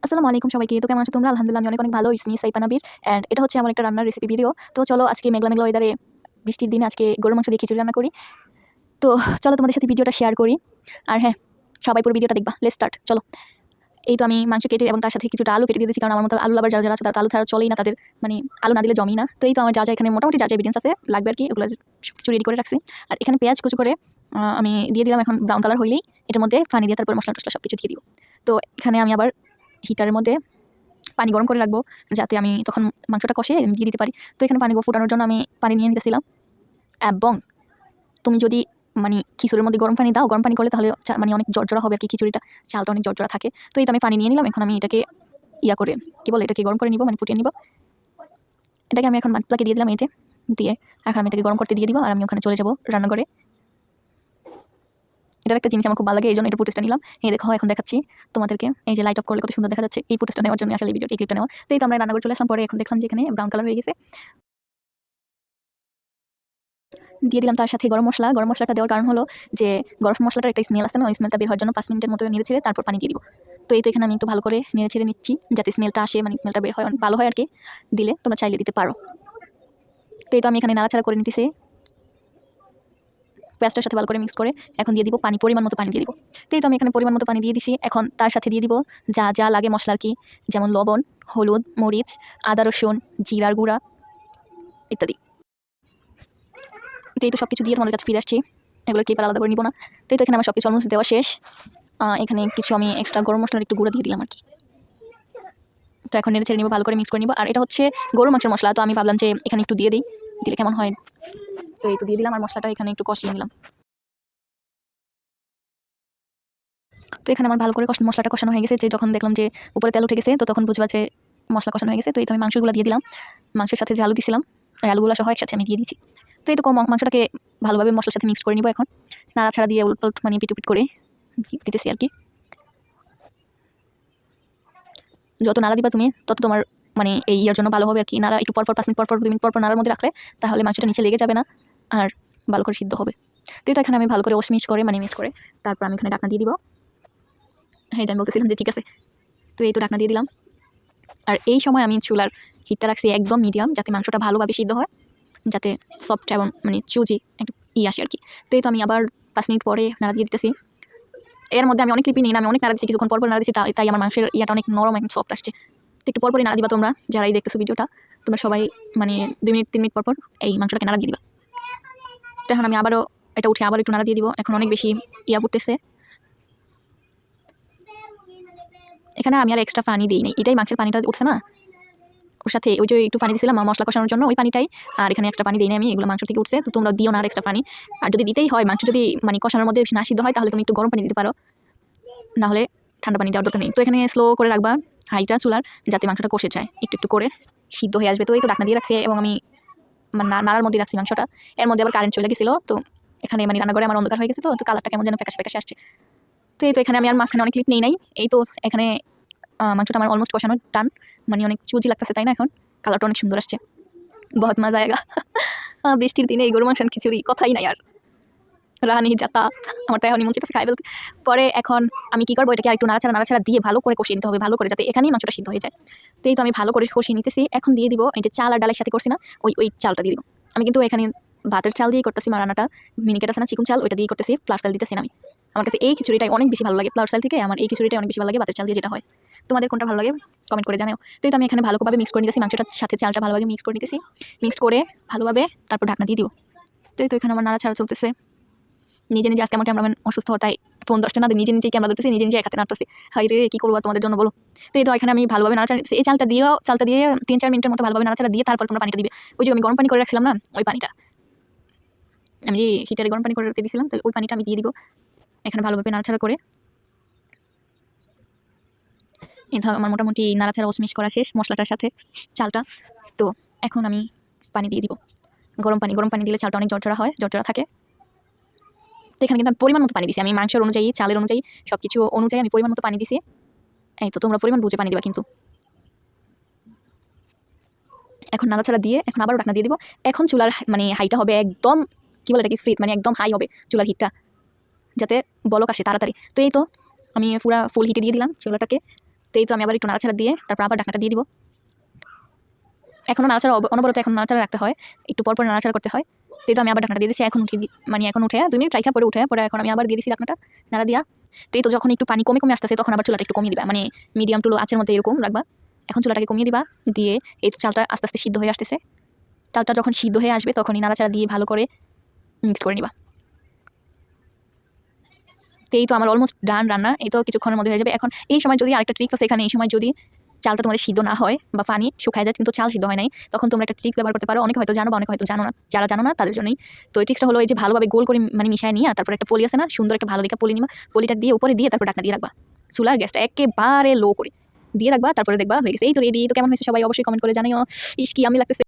আসসালামু আলাইকুম সবাইকে। তো কেমন আছো তোমরা? আলহামদুলিল্লাহ আমি অনেক অনেক ভালো। ইটস মি সাইফা নাবির অ্যান্ড এটা হচ্ছে আমার একটা রান্নার রেসিপি ভিডিও। তো চলো আজকে মেঘলা মেঘলা ওয়েদারে বৃষ্টির দিনে আজকে গরুর মাংস দিয়ে খিচুড়ি রান্না করি। তো চলো তোমাদের সাথে ভিডিওটা শেয়ার করি। আর হ্যাঁ, সবাই পুরো ভিডিওটা দেখবা। Let's start. চলো। এই তো আমি মাংস কেটে এবং তার সাথে কিছুটা আলু কেটে দিয়ে দিয়েছি, কারণ আমার মতো আলু লাভার যারা যারা আছে তারা আলু ছাড়া চলেই না, তাদের মানে আলু না দিলে জমেই না। তো এই তো আমার যা যা এখানে মোটামুটি যা যা এভিডেন্স আছে লাগবে আর কি, ওগুলো সবকিছু রেডি করে রাখছি। আর এখানে পেঁয়াজ কুচি করে আমি দিয়ে দিলাম। এখন ব্রাউন কালার হইলেই এটার মধ্যে পানি দিয়ে তারপর মশলা টসলা সব কিছু দিয়ে দিব। তো এখানে আমি আবার হিটারের মধ্যে পানি গরম করে রাখবো, যাতে আমি তখন মাংসটা কষে দিয়ে দিতে পারি। তো এখানে পানি ফোটানোর জন্য আমি পানি নিয়ে নিতেছিলাম। এবং তুমি যদি মানে খিচুড়ির মধ্যে গরম পানি দাও, গরম পানি করলে তাহলে মানে অনেক জর্জরা হবে আর কি, খিচুড়িটা চালটা অনেক জর্জরা থাকে। তো এই তো আমি পানি নিয়ে নিলাম। এখন আমি এটাকে করে কি বলে এটাকে গরম করে নিব, মানে ফুটিয়ে নিব। এটাকে আমি এখন মাছটাকে দিয়ে দিলাম, এই যে দিয়ে এখন আমি এটাকে গরম করতে দিয়ে দিব। আর আমি ওখানে চলে যাবো রান্নাঘরে। এটার একটা জিনিস আমার খুব ভালো লাগে, এই জন্য এটা ফুটেজটা নিলাম। এই দেখো এখন দেখাচ্ছি তোমাদেরকে, এই যে লাইট অফ করলে কত সুন্দর দেখা যাচ্ছে। এই ফুটেজটা নেওয়ার জন্য আসলে এই ক্লিপটা নেওয়া। তো এই তো আমরা রান্নাঘরে চলে আসলাম। পরে এখন দেখলাম যে এখানে ব্রাউন কালার হয়ে গেছে। দিয়ে দিলাম তার সাথে গরম মশলা। গরম মশলাটা দেওয়ার কারণ হলো যে গরম মশলাটার একটা স্মেল আছে না, ওই স্মেলটা বের হওয়ার জন্য 5 মিনিটের মতো নেড়ে ছেড়ে তারপর পানি দিয়ে দিব। তো এই তো এখানে আমি একটু ভালো করে নেড়ে ছেড়ে নিচ্ছি, যাতে স্মেলটা আসে, মানে স্মেলটা বের হয়, অনেক ভালো হয় আর কি। দিলে তোমরা চাইলে দিতে পারো। তো এই তো আমি এখানে নাড়াচাড়া করে নিতেছি পেঁয়াজটার সাথে ভালো করে মিক্স করে। এখন দিয়ে দিব পানি, পরিমাণ মতো পানি দিয়ে দিব। তো এই তো আমি এখানে পরিমাণ মতো পানি দিয়ে দিছি। এখন তার সাথে দিয়ে দিব যা যা লাগে মশলার কি, যেমন লবণ, হলুদ, মরিচ, আদা রসুন, জিরার গুঁড়া ইত্যাদি। তো এই তো সব কিছু দিয়ে তোমাদের কাছে ফিরে আসছি, এগুলো ক্লিপ আলাদা করে নিব না। তো এই তো এখানে আমার সব কিছু অলমোস্ট দেওয়া শেষ। এখানে কিছু আমি এক্সট্রা গরম মশলার একটু গুঁড়ো দিয়ে দিলাম আর কি। তো এখন নেড়ে ছেড়ে নিব, ভালো করে মিক্স করে নিব। আর এটা হচ্ছে গরু মাংসের মশলা, তো আমি ভাবলাম যে এখানে একটু দিয়ে দিই, দিলে কেমন হয়। তো এই তো দিয়ে দিলাম, আর মশলাটা এখানে একটু কষিয়ে নিলাম। তো এখানে আমার ভালো করে মশলাটা কষানো হয়ে গেছে। যে যখন দেখলাম যে উপরে তেল উঠে গেছে, তো তখন বুঝবা যে মশলা কষানো হয়ে গেছে। তো এই তো আমি মাংসগুলো দিয়ে দিলাম। মাংসের সাথে যে আলু দিয়েছিলাম, এই আলুগুলো সহ একসাথে আমি দিয়ে দিচ্ছি। তো এই তো মাংসটাকে ভালোভাবে মশলার সাথে মিক্স করে নিব। এখন নাড়াছাড়া দিয়ে উল্ট মানে পিট করে দিতেছি আর কি। যত নাড়া দিবা তুমি তত তোমার মানে এই ইয়ার জন্য ভালো হবে আর কি। নাড়া একটু পরপর 5 মিনিট পরপর 2 মিনিট পরপর নাড়ার মধ্যে রাখলে তাহলে মাংসটা নিচে লেগে যাবে না, আর ভালো করে সিদ্ধ হবে। তো এটা এখানে আমি ভালো করে মিক্স করে তারপর আমি এখানে ঢাকনা দিয়ে দিব। হ্যাঁ, আমি বলতেছিলাম যে ঠিক আছে। তো এই তো ঢাকনা দিয়ে দিলাম। আর এই সময় আমি চুলার হিটটা রাখছি একদম মিডিয়াম, যাতে মাংসটা ভালোভাবে সিদ্ধ হয়, যাতে সফট এবং মানে চুজি একটু আসে আর কি। তো এই তো আমি আবার 5 মিনিট পরে নাড়া দিয়ে দিতেছি। এর মধ্যে আমি অনেক ক্লিপই নিই না, আমি অনেক নাড়া দিচ্ছি, কিছুক্ষণ পরপর নাড়া দিচ্ছি, তাই আমার মাংসের ইয়াটা অনেক নরম এবং সফট আসছে। তো একটু পরপরই নাড়া দিবা তোমরা, যারাই দেখতেছো ভিডিওটা, তোমরা সবাই মানে 2 মিনিট 3 মিনিট পরপর এই মাংসটাকে নাড়া দিয়ে দিবা। তো এখন আমি আবারও এটা উঠে আবার একটু নাড়া দিয়ে দিব। এখন অনেক বেশি পড়তেছে। এখানে আমি আর এক্সট্রা পানি দিই নাই, এটাই মাংসের পানিটা উঠছে না, ওর সাথে ওই যে একটু পানি দিয়েছিলাম মশলা কষানোর জন্য, ওই পানিটাই। আর এখানে এক্সট্রা পানি দিই না আমি, এগুলো মাংস থেকে উঠছে। তো তোমরা দিও না আর এক্সট্রা পানি। আর যদি দিতেই হয়, মাংস যদি মানে কষানোর মধ্যে না সিদ্ধ হয়, তাহলে তুমি একটু গরম পানি দিতে পারো, না হলে ঠান্ডা পানি দেওয়ার দরকার নেই। তো এখানে স্লো করে রাখবা হাইটা চুলার, যাতে মাংসটা কষে যায়, একটু একটু করে সিদ্ধ হয়ে আসবে। তো এই তো ঢাকনা দিয়ে রাখছি এবং আমি নাড়ার মধ্যে রাখছি মাংসটা। এর মধ্যে আবার কারেন্ট চলে গেছিলো, তো এখানে মানে রান্নাঘরে আমার অন্ধকার হয়ে গেছে। তো কালারটা কেমন যেন ফ্যাকাশে ফ্যাকাশে আসছে। তো এই তো এখানে আমি আর মাঝখানে অনেক ক্লিপ নেই নাই। এই তো এখানে মাংসটা আমার অলমোস্ট কষানোর টান, মানে অনেক চুজি লাগতেছে তাই না। এখন কালারটা অনেক সুন্দর আসছে, বহুত মজা আয়েগা। বৃষ্টির দিনে এই গরু মাংস খিচুড়ি কথাই নাই আর, রানী যাতা। আমার তাই মন চাইতেছে খাই ফেলতে। পরে এখন আমি কি করবো, এটাকে আর একটু নাড়াচাড়া দিয়ে ভালো করে কষিয়ে নিতে হবে, ভালো করে, যাতে এখানেই মাংসটা সিদ্ধ হয়ে যায়। তো এই তো আমি ভালো করে কষিয়ে নিতেছি। এখন দিয়ে দিব এই যে চাল আর ডালের সাথে করছি না, ওই চালটা দিয়ে দিব। আমি কিন্তু এখানে ভাতের চাল দিয়েই করতেছি, রান্নাটা মিনিকেট আছে না চিকন চাল, ওইটা দিয়ে করতেছি, ফ্লাওয়ার চাল দিতেছি না আমি। আমার কাছে এই খিচুড়িটাই অনেক বেশি ভালো লাগে ফ্লাওয়ার চাল থেকে, আমার এই খিচুড়িটাই অনেক বেশি ভালো লাগে ভাতের চাল দিয়ে যেটা হয়। তোমাদের কোনটা ভালো লাগে কমেন্ট করে জানাও। তো এই তো আমি এখানে ভালোভাবে মিক্স করে নিতেছি, মাংসটার সাথে চালটা ভালোভাবে মিক্স করে নিতেছি। মিক্স করে ভালোভাবে তারপর ঢাকনা দিয়ে দিব। তো এই তো এখানে আমার নাড়াচাড়া চলতেছে। নিজে নিজে আজকে আমার ক্যামেরাম্যান অসুস্থ হয়, তাই ফোন ধরছে না, নিজে নিজেই ক্যামেরা ধরতেছি, নিজে নিজে এক হাতে নাড়তেছি। হাই রে, কী করবো তোমাদের জন্য বলো। তো এই তো এখানে আমি ভালোভাবে নাড়াচাড়া, এই চালটা দিয়ে 3-4 মিনিটের মতো ভালোভাবে নাড়াচাড়া দিয়ে তারপর তোমরা পানিটা দিবে। ওই যে আমি গরম পানি করে রাখছিলাম না, ওই পানিটা আমি যে হিটারে গরম পানি করে রেখে দিয়েছিলাম, তো ওই পানিটা আমি দিয়ে দিব। এখানে ভালোভাবে নাড়াচাড়া করে এই ধর আমার মোটামুটি নাড়াচাড়া ওসমিশ করা শেষ মশলাটার সাথে চালটা। তো এখন আমি পানি দিয়ে দিব, গরম পানি দিলে চালটা অনেক জর্জরা হয়, জর্জরা থাকে। তো এখানে কিন্তু আমি পরিমাণ মতো পানি দিছি, আমি মাংসের অনুযায়ী চালের অনুযায়ী সব কিছু অনুযায়ী আমি পরিমাণ মতো পানি দিছি। এই তো তোমরা পরিমাণ বুঝে পানি দিবা কিন্তু। এখন নাড়াচাড়া দিয়ে এখন আবারও ঢাকনা দিয়ে দিব। এখন চুলার মানে হাইটা হবে একদম কী বলে এটাকে স্পিড, মানে একদম হাই হবে চুলার হিটটা, যাতে বলক আসে তাড়াতাড়ি। তো এই তো আমি পুরা ফুল হিটে দিয়ে দিলাম চুলাটাকে। তো এই তো আমি আবার একটু নাড়াচাড়া দিয়ে তারপর আবার ঢাকনাটা দিয়ে দিব। এখনও নাড়াচাড়া অনবরত এখন নাড়াচাড়া রাখতে হয়, একটু পরপর নাড়াচাড়া করতে হয়। তো এই তো আমি আবার ঢাকনাটা দিয়ে দিচ্ছি, এখন এখন উঠে 2 মিনিট রাইখা পরে উঠে পরে এখন আমি আবার দিয়ে দিচ্ছি ঢাকনাটা নাড়া দিয়া। তো এই তো যখন একটু পানি কমে কমে আসতেছে তখন আবার চুলাটা একটু কমিয়ে দিবা, মানে মিডিয়াম টু লো আঁচের মধ্যে এরকম রাখবা। এখন চুলাটাকে কমিয়ে দিবা, দিয়ে এই তো চালটা আস্তে আস্তে সিদ্ধ হয়ে আসতেছে। চালটা যখন সিদ্ধ হয়ে আসবে তখনই নাড়াচাড়া দিয়ে ভালো করে মিক্স করে নিবা। তো এই তো আমার অলমোস্ট ডান রান্না, এই তো কিছুক্ষণের মধ্যে হয়ে যাবে। এখন এই সময় যদি আরেকটা ট্রিক্স আছে এখানে, এই সময় যদি চালটা তোমাদের সিদ্ধ না হয় বা পানি শুকায় যায় কিন্তু চাল সিদ্ধ হয় নাই, তখন তোমরা একটা ট্রিক্স ব্যবহার করতে পারো। অনেকে হয়তো জানো বা অনেকে হয়তো জানো না, যারা জানো না তাদের জন্যই। তো এই ট্রিক্সটা হলো এই যে ভালোভাবে গোল করে মানে মিশায় নিয়ে তারপর একটা পলি আছে না, সুন্দর একটা ভালো দেখা পলি নিবা, পলিটা দিয়ে উপরে দিয়ে তারপর ঢাকনা দিয়ে রাখবা। চুলার গ্যাসটা একেবারে লো করে দিয়ে রাখবা, তারপরে দেখবা হয়ে গেছে। এই তো রেডি। তো কেমন হয়েছে সবাই অবশ্যই কমেন্ট করে জানাইও। ইস কি আমি লাগতেছে।